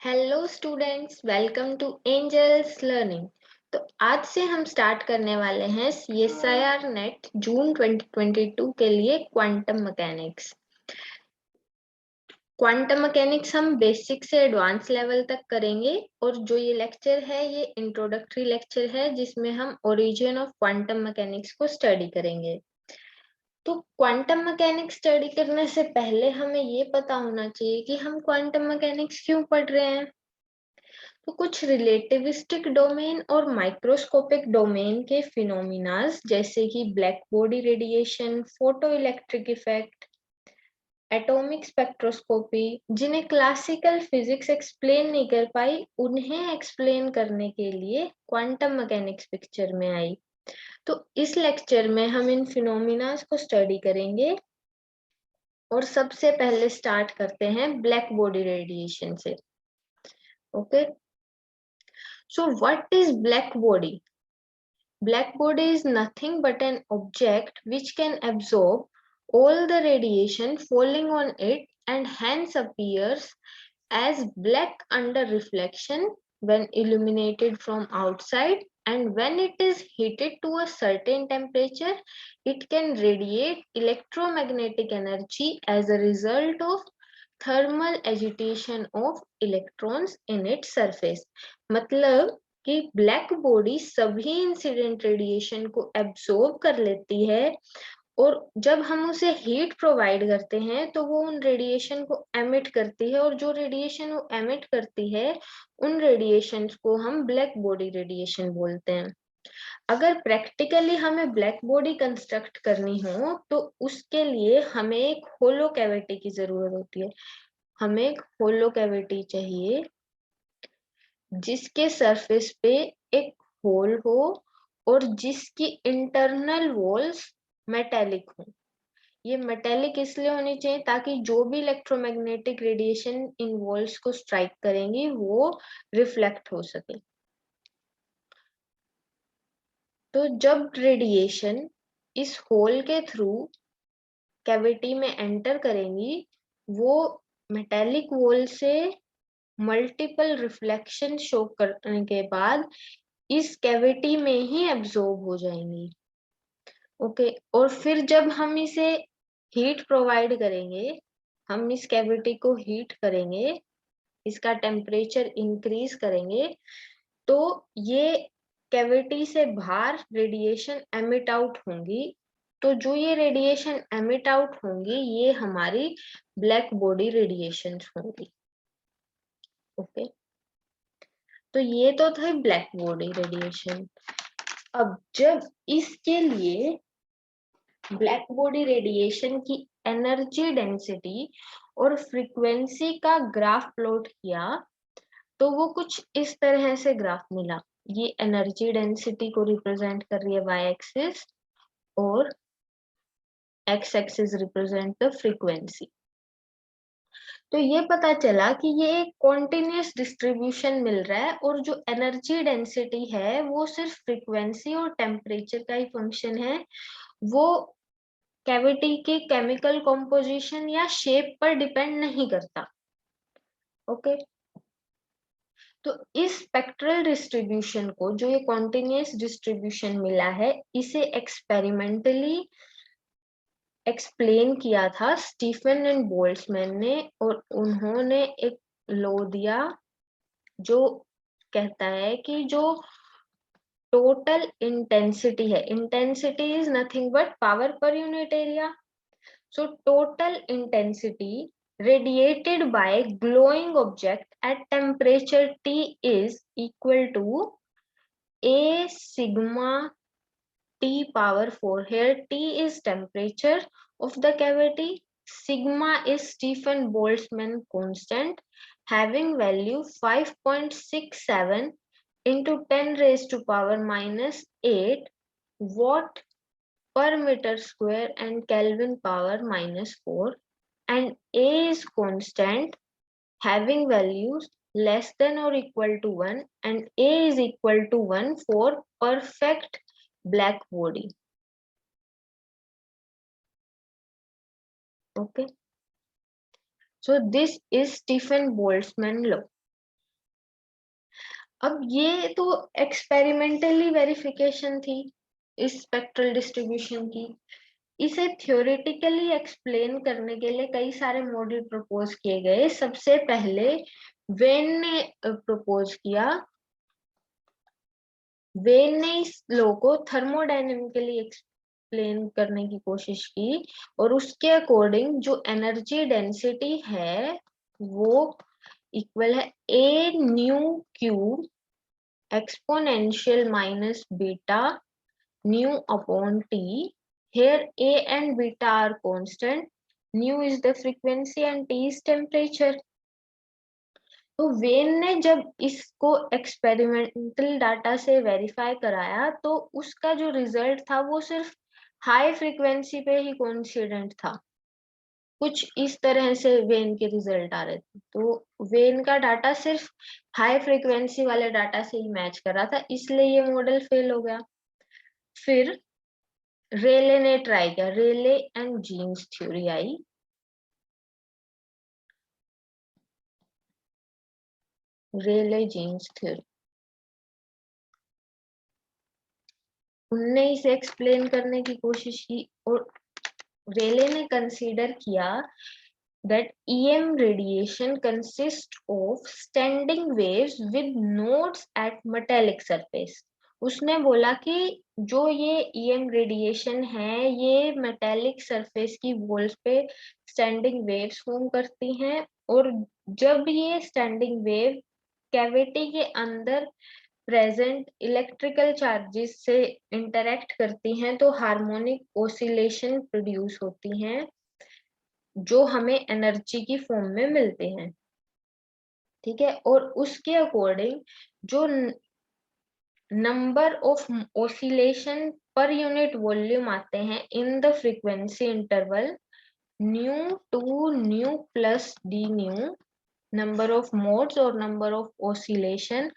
Hello students, welcome to angels learning. तो आज से हम स्टार्ट करने वाले हैं CSIR नेट जून 2022 के लिए क्वांटम मैकेनिक्स। क्वांटम मैकेनिक्स हम बेसिक से एडवांस लेवल तक करेंगे और जो ये लेक्चर है ये इंट्रोडक्टरी लेक्चर है जिसमें हम ओरिजिन ऑफ क्वांटम मैकेनिक्स को स्टडी करेंगे। तो क्वांटम मैकेनिक्स स्टडी करने से पहले हमें ये पता होना चाहिए कि हम क्वांटम मैकेनिक्स क्यों पढ़ रहे हैं। तो कुछ रिलेटिविस्टिक डोमेन और माइक्रोस्कोपिक डोमेन के फिनोमिनास जैसे कि black body radiation, photo electric effect, atomic spectroscopy, जिन्हें क्लासिकल फिजिक्स एक्सप्लेन नहीं कर पाई, उन्हें एक्सप्लेन करने के लिए क्वांटम मैकेनिक्स पिक्चर में आई। तो इस लेक्चर में हम इन फिनोमिनास को स्टडी करेंगे और सबसे पहले स्टार्ट करते हैं ब्लैक बॉडी रेडिएशन से। Okay, so what is black body? Black body is nothing but an object which can absorb all the radiation falling on it and hence appears as black under reflection when illuminated from outside, and when it is heated to a certain temperature it can radiate electromagnetic energy as a result of thermal agitation of electrons in its surface। मतलब कि black body सभी incident radiation को absorb कर लेती है और जब हम उसे हीट प्रोवाइड करते हैं तो वो उन रेडिएशन को एमिट करती है, और जो रेडिएशन वो एमिट करती है उन रेडिएशन को हम ब्लैक बॉडी रेडिएशन बोलते हैं। अगर प्रैक्टिकली हमें ब्लैक बॉडी कंस्ट्रक्ट करनी हो तो उसके लिए हमें एक होलो कैविटी की जरूरत होती है। हमें एक होलो कैविटी चाहिए जिसके सरफेस पे एक होल हो और जिसकी इंटरनल वॉल्स मेटेलिक हो। ये मेटेलिक इसलिए होनी चाहिए ताकि जो भी इलेक्ट्रोमैग्नेटिक रेडिएशन इन वॉल्स को स्ट्राइक करेंगी वो रिफ्लेक्ट हो सके। तो जब रेडिएशन इस होल के थ्रू कैविटी में एंटर करेंगी वो मेटेलिक वॉल से मल्टीपल रिफ्लेक्शन शो करने के बाद इस कैविटी में ही एब्जॉर्ब हो जाएंगी। ओके, और फिर जब हम इसे हीट प्रोवाइड करेंगे, हम इस कैविटी को हीट करेंगे, इसका टेम्परेचर इंक्रीज करेंगे, तो ये कैविटी से बाहर रेडिएशन एमिट आउट होंगी। तो जो ये रेडिएशन एमिट आउट होंगी ये हमारी ब्लैक बॉडी रेडिएशन होंगी। ओके, तो ये तो थे ब्लैक बॉडी रेडिएशन। अब जब इसके लिए ब्लैक बॉडी रेडिएशन की एनर्जी डेंसिटी और फ्रीक्वेंसी का ग्राफ प्लॉट किया तो वो कुछ इस तरह से ग्राफ मिला। ये एनर्जी डेंसिटी को रिप्रेजेंट कर रही है वाई एक्सिस और x axis represent the frequency. तो ये पता चला कि ये एक कॉन्टिन्यूस डिस्ट्रीब्यूशन मिल रहा है और जो एनर्जी डेंसिटी है वो सिर्फ फ्रीक्वेंसी और टेम्परेचर का ही फंक्शन है, वो कैविटी के केमिकल कॉम्पोजिशन या शेप पर डिपेंड नहीं करता। ओके, तो इस स्पेक्ट्रल डिस्ट्रीब्यूशन को, जो ये कॉन्टिन्यूस डिस्ट्रीब्यूशन मिला है, इसे एक्सपेरिमेंटली एक्सप्लेन किया था स्टीफन एंड बोल्ट्जमैन ने, और उन्होंने एक लॉ दिया जो कहता है कि जो टोटल इंटेंसिटी है, intensity is nothing but power per unit area, so total intensity radiated by glowing object at temperature T is equal to A sigma T power 4. Here T is temperature of the cavity, sigma is Stephen Boltzmann constant having value 5.67 into 10 raised to power minus 8 watt per meter square and Kelvin power minus 4, and A is constant having values less than or equal to 1 and A is equal to 1 for perfect black body. Okay, so this is Stephen Boltzmann law. अब ये तो experimentally verification थी इस spectral distribution की। इसे theoretically explain करने के लिए कई सारे मॉडल प्रपोज किए गए। सबसे पहले वेन ने प्रपोज किया, वेन ने इस लॉ को थर्मोडायनेमिकली एक्सप्लेन करने की कोशिश की, और उसके अकॉर्डिंग जो एनर्जी डेंसिटी है वो इक्वल है a new cube exponential minus beta nu upon t. Here a and beta are constant. Nu is the frequency and t is temperature. तो वेन ने जब इसको एक्सपेरिमेंटल डाटा से वेरीफाई कराया तो उसका जो रिजल्ट था वो सिर्फ हाई फ्रीक्वेंसी पे ही कोइंसिडेंट था। कुछ इस तरह से वेन के रिजल्ट आ रहे थे। तो वेन का डाटा सिर्फ हाई फ्रीक्वेंसी वाले डाटा से ही मैच कर रहा था, इसलिए ये मॉडल फेल हो गया। फिर रेले ने ट्राई किया, रेले एंड जीन्स थ्योरी आई। रेले जीन्स थ्योरी, उनने इसे एक्सप्लेन करने की कोशिश की, और रेले ने कंसीडर किया that EM radiation consists of standing waves with nodes at metallic surface. उसने बोला कि जो ये EM रेडिएशन है ये मेटेलिक सरफेस की वॉल्स पे स्टैंडिंग वेव्स फॉर्म करती हैं, और जब ये स्टैंडिंग वेव कैविटी के अंदर प्रेजेंट इलेक्ट्रिकल चार्जेस से इंटरेक्ट करती हैं तो हार्मोनिक ओसिलेशन प्रोड्यूस होती हैं जो हमें एनर्जी की फॉर्म में मिलते हैं। ठीक है, और उसके अकॉर्डिंग जो नंबर ऑफ ओसिलेशन पर यूनिट वॉल्यूम आते हैं in the frequency interval nu to nu plus d nu, number of modes और number of oscillation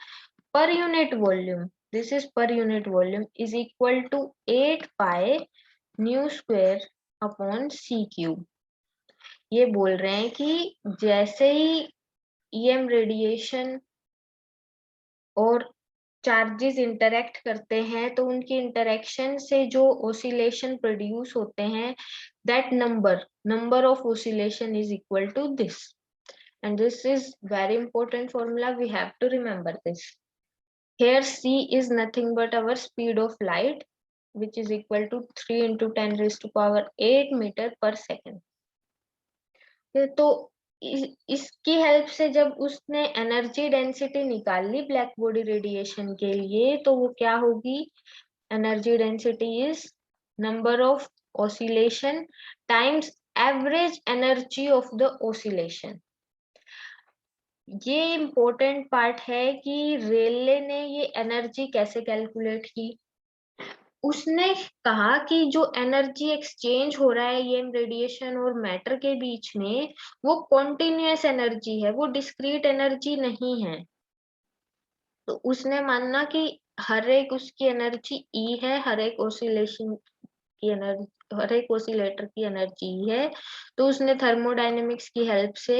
per unit volume, this is per unit volume, is equal to 8 pi nu square upon c cube. ये बोल रहे हैं कि जैसे ही EM radiation और charges interact करते हैं तो उनकी इंटरेक्शन से जो ओसिलेशन प्रोड्यूस होते हैं that number of oscillation is equal to this, and this is very important formula, we have to remember this. Here c is nothing but our speed of light, which is equal to 3 into 10 raised to power 8 meter per second. तो इसकी help से जब उसने energy density निकाल ली black body radiation के लिए तो वो क्या होगी, energy density is number of oscillation times average energy of the oscillation. ये इम्पोर्टेंट पार्ट है कि रेले ने ये एनर्जी कैसे कैलकुलेट की. उसने कहा कि जो एनर्जी एक्सचेंज हो रहा है ये रेडिएशन और मैटर के बीच में वो कॉन्टिन्यूअस एनर्जी है, वो डिस्क्रीट एनर्जी नहीं है. तो उसने मानना कि हर एक उसकी एनर्जी ई है, हर एक ओसिलेशन की एनर्जी, हर एक ओसिलेटर की एनर्जी है. तो उसने थर्मोडायनेमिक्स की हेल्प से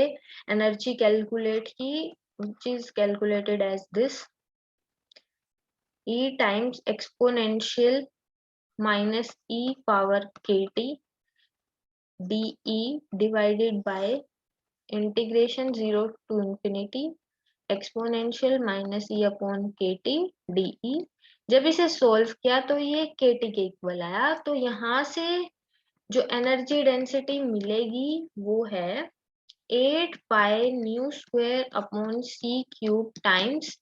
एनर्जी कैलकुलेट की, which is calculated as this: E times exponential minus e power kt dE divided by integration 0 to infinity exponential minus e upon kt dE. जब इसे सोल्व किया तो ये kt के इक्वल आया. तो यहाँ से जो एनर्जी डेंसिटी मिलेगी वो है 8 pi nu square upon c cube times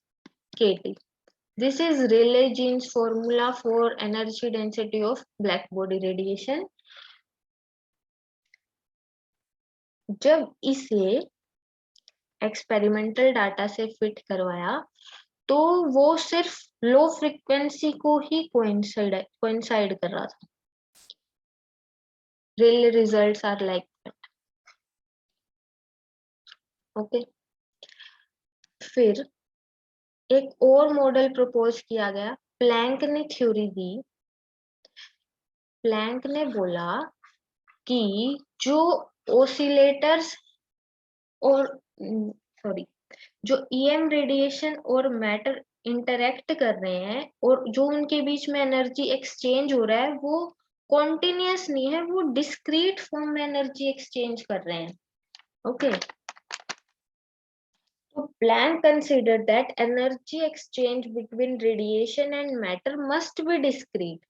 kt. This is Rayleigh-Jeans formula for energy density of black body radiation. जब इसे एक्सपेरिमेंटल डाटा से फिट करवाया तो वो सिर्फ लो फ्रीक्वेंसी को ही कोइंसाइड कर रहा था. Rayleigh results are like that. Okay, फिर एक और मॉडल प्रपोज किया गया. प्लैंक ने थ्योरी दी. प्लैंक ने बोला कि जो ओसिलेटर्स और जो EM रेडिएशन और मैटर इंटरेक्ट कर रहे हैं और जो उनके बीच में एनर्जी एक्सचेंज हो रहा है वो कॉन्टिन्यूस नहीं है, वो डिस्क्रीट फॉर्म में एनर्जी एक्सचेंज कर रहे हैं। ओके, तो Planck consider that energy exchange between radiation and matter must be discrete.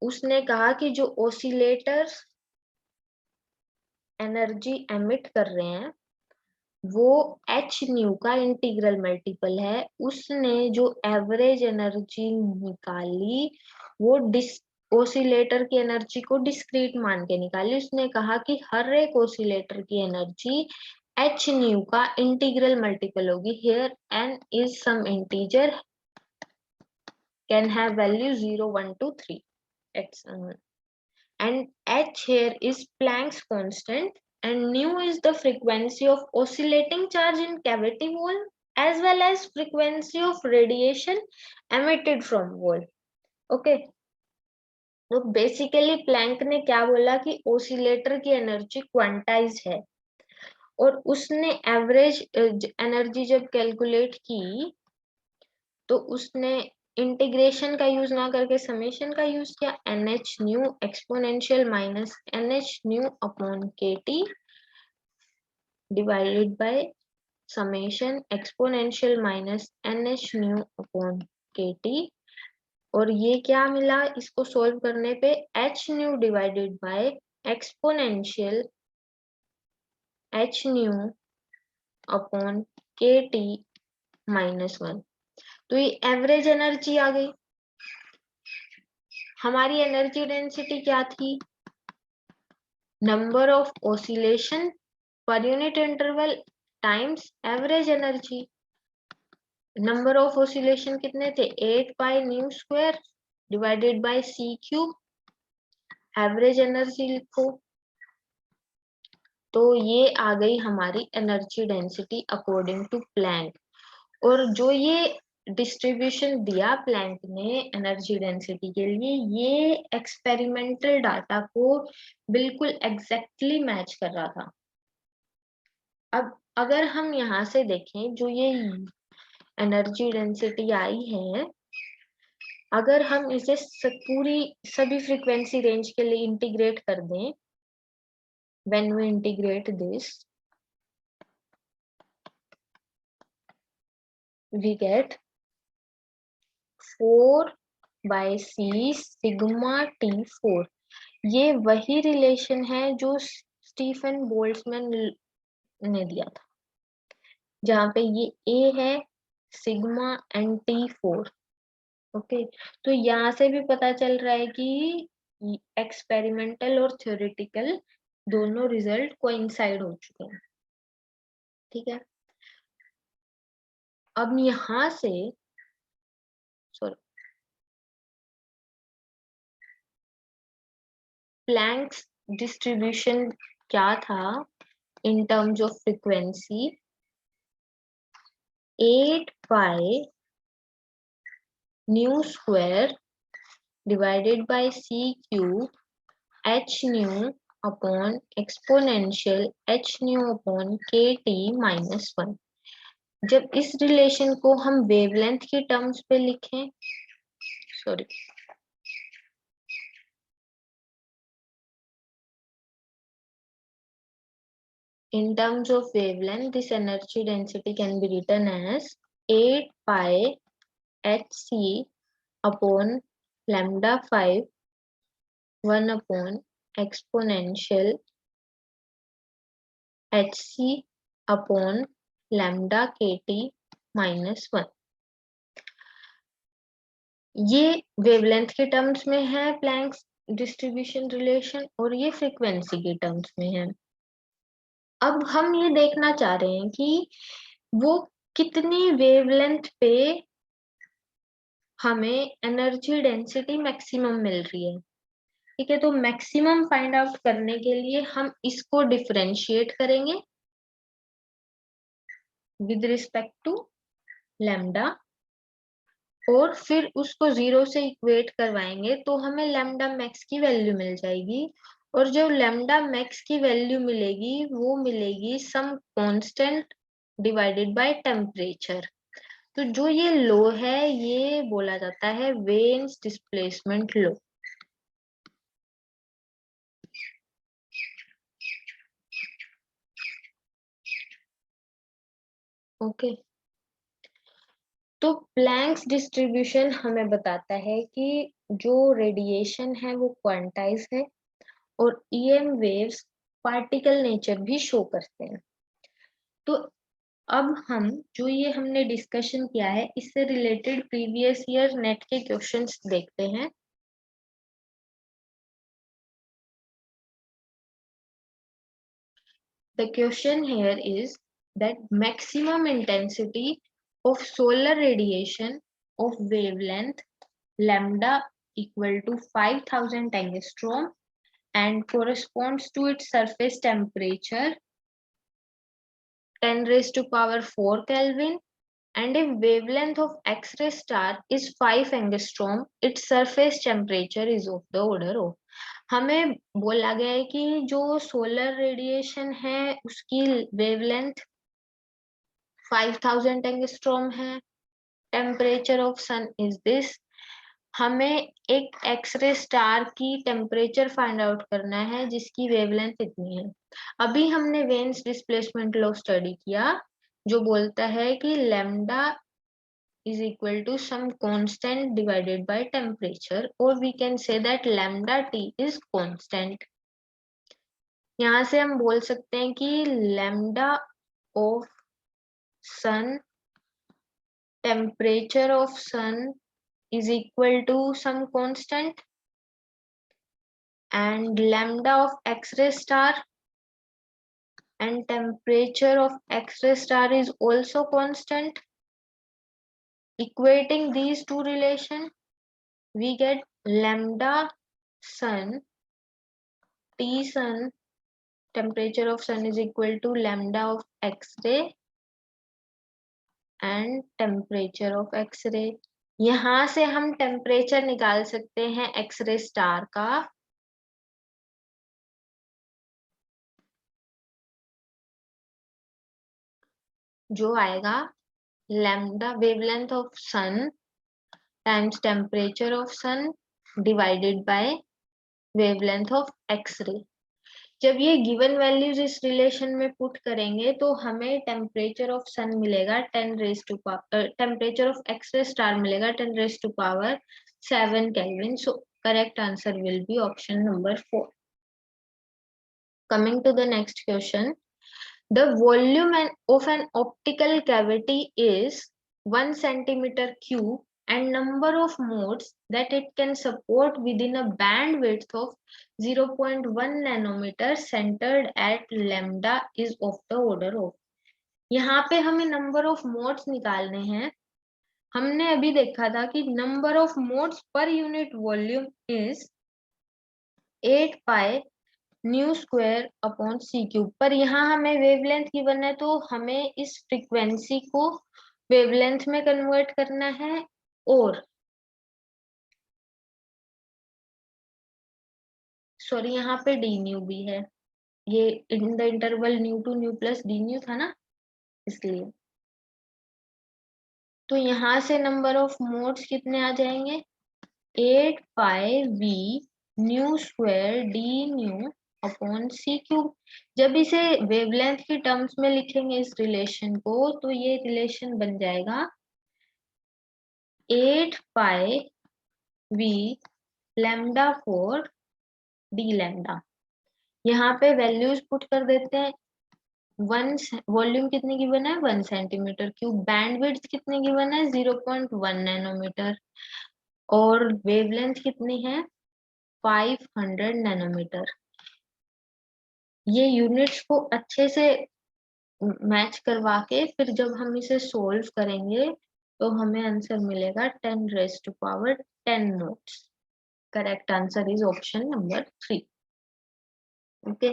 उसने कहा कि जो ऑसिलेटर्स एनर्जी एमिट कर रहे हैं वो एच न्यू का इंटीग्रल मल्टीपल है। उसने जो एवरेज एनर्जी निकाली वो ओसिलेटर की एनर्जी को डिस्क्रीट मान के निकाली। उसने कहा कि हर एक ओसिलेटर की एनर्जी एच न्यू का इंटीग्रल मल्टीपल होगी। Here n is some integer can have value 0 1 2 3 and h here is Planck's constant and nu is the frequency of oscillating charge in cavity wall as well as frequency of radiation emitted from wall. Okay, तो basically Planck ने क्या बोला कि oscillator की energy quantize है और उसने average energy जब कैलकुलेट की तो उसने इंटीग्रेशन का यूज ना करके समेशन का यूज किया। NH new exponential minus NH new upon KT divided by summation exponential minus NH new upon KT। और ये क्या मिला इसको सोल्व करने पे H nu divided by exponential H new upon KT -1। तो ये एवरेज एनर्जी आ गई। हमारी एनर्जी डेंसिटी क्या थी? Number of oscillation per unit interval times average energy. Number of oscillation कितने थे? 8 pi nu square divided by C cube. Average energy लिखो। तो ये आ गई हमारी energy density according to Planck. और जो ये डिस्ट्रीब्यूशन दिया प्लैंक ने एनर्जी डेंसिटी के लिए, ये एक्सपेरिमेंटल डाटा को बिल्कुल एग्जैक्टली मैच कर रहा था। अब अगर हम यहाँ से देखें जो ये एनर्जी डेंसिटी आई है, अगर हम इसे पूरी सभी फ्रीक्वेंसी रेंज के लिए इंटीग्रेट कर दें, when we integrate this we get 4/c sigma T4। ये वही रिलेशन है जो स्टीफन बोल्ट्जमैन ने दिया था, जहां पे ये A है सिग्मा एंड T4। ओके, तो यहाँ से भी पता चल रहा है कि एक्सपेरिमेंटल और थ्योरेटिकल दोनों रिजल्ट कोइंसाइड हो चुके हैं। ठीक है, अब यहाँ से प्लैंक्स डिस्ट्रीब्यूशन क्या था in terms of frequency? 8 pi nu square divided by C cube H new upon exponential H new upon KT -1। जब इस रिलेशन को हम वेवलेंथ की टर्म्स पे लिखें, sorry, in terms of wavelength, this energy density can be written as 8 pi hc upon lambda 5 1 upon exponential hc upon lambda kt -1। ये wavelength के terms में है प्लैंक्स डिस्ट्रीब्यूशन रिलेशन और ये फ्रीक्वेंसी के टर्म्स में है। अब हम ये देखना चाह रहे हैं कि वो कितनी वेवलेंथ पे हमें एनर्जी डेंसिटी मैक्सिमम मिल रही है। ठीक है, तो मैक्सिमम फाइंड आउट करने के लिए हम इसको डिफरेंशिएट करेंगे विद रिस्पेक्ट टू लैम्डा और फिर उसको 0 से इक्वेट करवाएंगे तो हमें लैम्डा मैक्स की वैल्यू मिल जाएगी। और जो लैम्डा मैक्स की वैल्यू मिलेगी वो मिलेगी some constant divided by temperature. तो जो ये लो है ये बोला जाता है वेन्स डिस्प्लेसमेंट लो। ओके, तो प्लैंक्स डिस्ट्रीब्यूशन हमें बताता है कि जो रेडिएशन है वो क्वांटाइज है और ईएम वेव्स पार्टिकल नेचर भी शो करते हैं। तो अब हम जो ये हमने डिस्कशन किया है इससे रिलेटेड प्रीवियस ईयर नेट के क्वेश्चंस देखते हैं। The question here is that maximum intensity of solar radiation of wavelength lambda equal to 5000 angstrom and corresponds to its surface temperature 10 raised to power 4 Kelvin, and if wavelength of X-ray star is 5 angstrom, its surface temperature is of the order of। हमें बोला गया है कि जो solar radiation है उसकी wavelength 5000 angstrom है, temperature of sun is this. हमें एक एक्सरे स्टार की टेम्परेचर फाइंड आउट करना है जिसकी वेवलेंथ इतनी है। अभी हमने वेन्स डिस्प्लेसमेंट लॉ स्टडी किया जो बोलता है कि lambda is equal to some constant divided by temperature, or we can say that lambda t is constant। यहाँ से हम बोल सकते हैं कि lambda of sun, temperature of sun is equal to some constant, and lambda of X-ray star and temperature of X-ray star is also constant। Equating these two relation, we get lambda sun, T sun, temperature of sun is equal to lambda of X-ray and temperature of X-ray। यहाँ से हम temperature निकाल सकते हैं x ray star का, जो आएगा lambda wavelength of sun times temperature of sun divided by wavelength of X-ray. जब ये गिवन वैल्यूज इस रिलेशन में पुट करेंगे तो हमें टेम्परेचर ऑफ सन मिलेगा 10 raise to power, temperature of X-ray star मिलेगा 10 raise to power 7 kelvin. So correct answer will be option number 4। Coming to the next question, the volume of an optical cavity is 1 centimeter cube and number of modes that it can support within a bandwidth of 0.1 nanometer centered at lambda is of the order of। यहाँ पे हमें number of modes निकालने हैं। हमने अभी देखा था कि number of modes per unit volume is 8 pi nu square upon C cube, पर यहाँ हमें वेवलेंथ गिवन है तो हमें इस फ्रीक्वेंसी को वेवलेंथ में कन्वर्ट करना है, और सॉरी यहाँ पे डी न्यू भी है, ये in the interval nu to nu plus d nu था ना, इसलिए। तो यहाँ से नंबर ऑफ मोड्स कितने आ जाएंगे 8 pi V nu square d nu upon सी क्यूब। जब इसे वेवलेंथ की टर्म्स में लिखेंगे इस रिलेशन को तो ये रिलेशन बन जाएगा 8 pi V lambda for d lambda. यहाँ पे वैल्यूज पुट कर देते हैं। वन वॉल्यूम कितने की बना है 1 सेंटीमीटर क्यूब, बैंडविड्थ कितने की बना है 0.1 नैनोमीटर, और वेवलेंथ कितनी है 500 नैनोमीटर। ये यूनिट्स को अच्छे से मैच करवा के फिर जब हम इसे सोल्व करेंगे तो हमें आंसर मिलेगा 10 raise to power 10 notes. Correct answer is option number 3। Okay,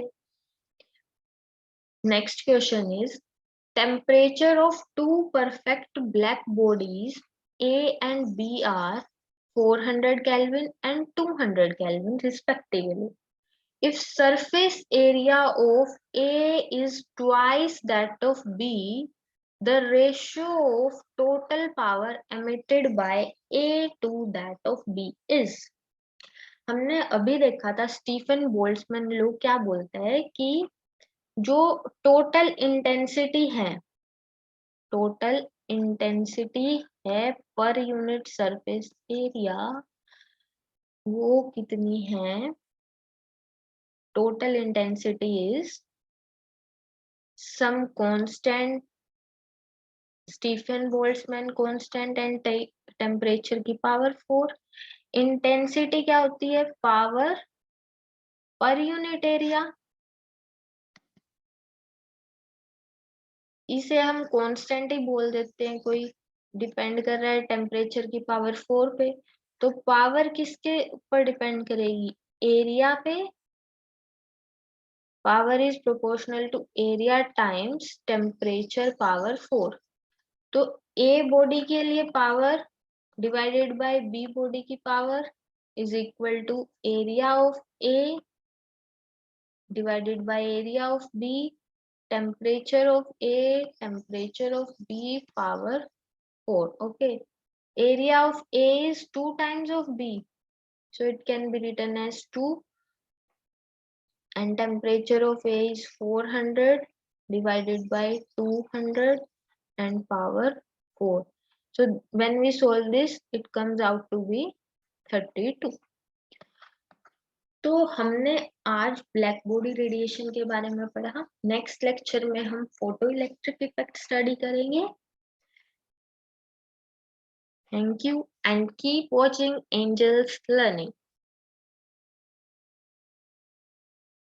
next question is temperature of two perfect black bodies A and B are 400 Kelvin and 200 Kelvin respectively. If surface area of A is twice that of B, the ratio of total power emitted by A to that of B is। हमने अभी देखा था Stefan Boltzmann law क्या बोलता है कि जो total intensity है पर यूनिट सरफेस एरिया वो कितनी है। Total intensity is some constant Stefan Boltzmann constant and temperature की पावर 4। इंटेंसिटी क्या होती है, पावर पर यूनिट एरिया। इसे हम कांस्टेंट ही बोल देते हैं, कोई डिपेंड कर रहा है टेम्परेचर की पावर 4 पे। तो पावर किसके ऊपर डिपेंड करेगी, एरिया पे। Power is proportional to area times temperature power 4। तो ए बॉडी के लिए power divided by B body की power is equal to area of A divided by area of B, temperature of A, temperature of B power 4. Okay, area of A is 2 times of B, so it can be written as 2, and temperature of A is 400 divided by 200 and power 4. So when we solve this, it comes out to be 32. तो हमने आज black body radiation के बारे में पढ़ा। Next lecture में हम photoelectric effect study करेंगे। Thank you and keep watching angels learning.